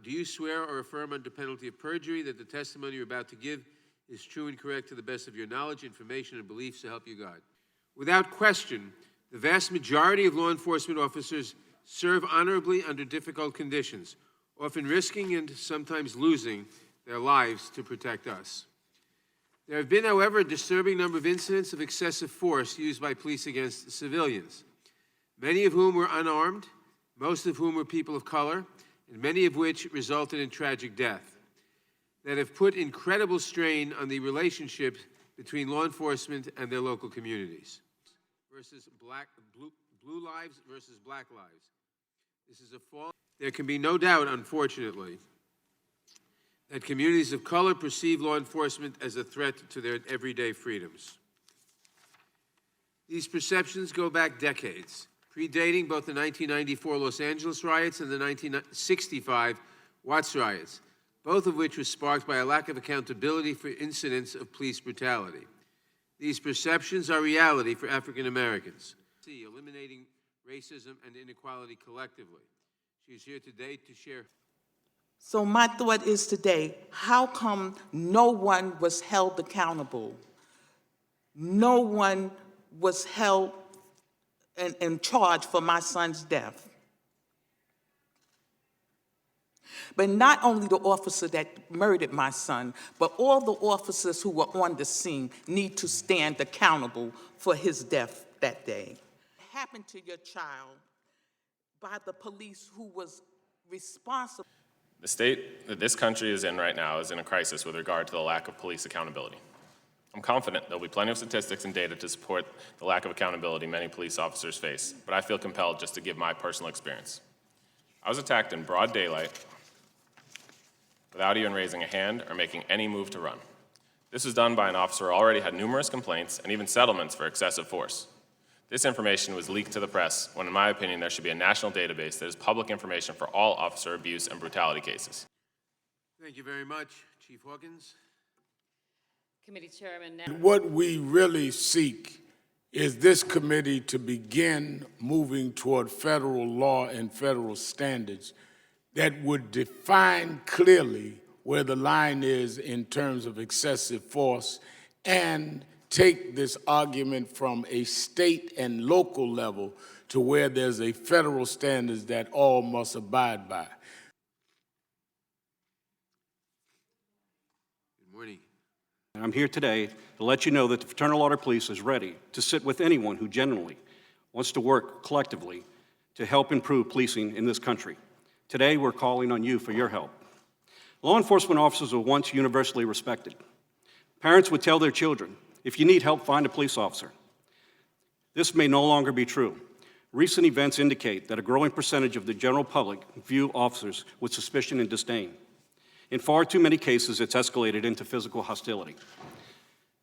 Do you swear or affirm under penalty of perjury that the testimony you're about to give is true and correct to the best of your knowledge, information, and beliefs, so help you God? Without question, the vast majority of law enforcement officers serve honorably under difficult conditions, often risking and sometimes losing their lives to protect us. There have been, however, a disturbing number of incidents of excessive force used by police against civilians, many of whom were unarmed, most of whom were people of color, and many of which resulted in tragic death, that have put incredible strain on the relationship between law enforcement and their local communities. Blue lives versus black lives. This is a fall. There can be no doubt, unfortunately, that communities of color perceive law enforcement as a threat to their everyday freedoms. These perceptions go back decades, predating both the 1994 Los Angeles riots and the 1965 Watts riots, both of which were sparked by a lack of accountability for incidents of police brutality. These perceptions are reality for African Americans. Eliminating racism and inequality collectively. She is here today to share. So my thought is today, how come no one was held accountable? No one was held in charge for my son's death. But not only the officer that murdered my son, but all the officers who were on the scene need to stand accountable for his death that day. What happened to your child by the police who was responsible? The state that this country is in right now is in a crisis with regard to the lack of police accountability. I'm confident there'll be plenty of statistics and data to support the lack of accountability many police officers face, but I feel compelled just to give my personal experience. I was attacked in broad daylight without even raising a hand or making any move to run. This was done by an officer who already had numerous complaints and even settlements for excessive force. This information was leaked to the press when, in my opinion, there should be a national database that is public information for all officer abuse and brutality cases. Thank you very much. Chief Hawkins. Committee Chairman. What we really seek is this committee to begin moving toward federal law and federal standards that would define clearly where the line is in terms of excessive force and take this argument from a state and local level to where there's a federal standards that all must abide by. Good morning. I'm here today to let you know that the Fraternal Order Police is ready to sit with anyone who genuinely wants to work collectively to help improve policing in this country. Today, we're calling on you for your help. Law enforcement officers were once universally respected. Parents would tell their children, if you need help, find a police officer. This may no longer be true. Recent events indicate that a growing percentage of the general public view officers with suspicion and disdain. In far too many cases, it's escalated into physical hostility.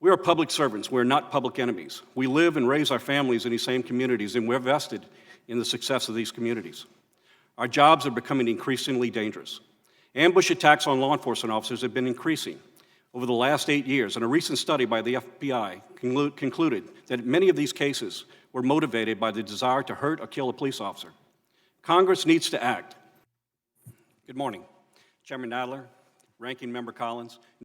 We are public servants. We're not public enemies. We live and raise our families in these same communities, and we're vested in the success of these communities. Our jobs are becoming increasingly dangerous. Ambush attacks on law enforcement officers have been increasing over the last 8 years, and a recent study by the FBI concluded that many of these cases were motivated by the desire to hurt or kill a police officer. Congress needs to act. Good morning. Chairman Nadler, Ranking Member Collins,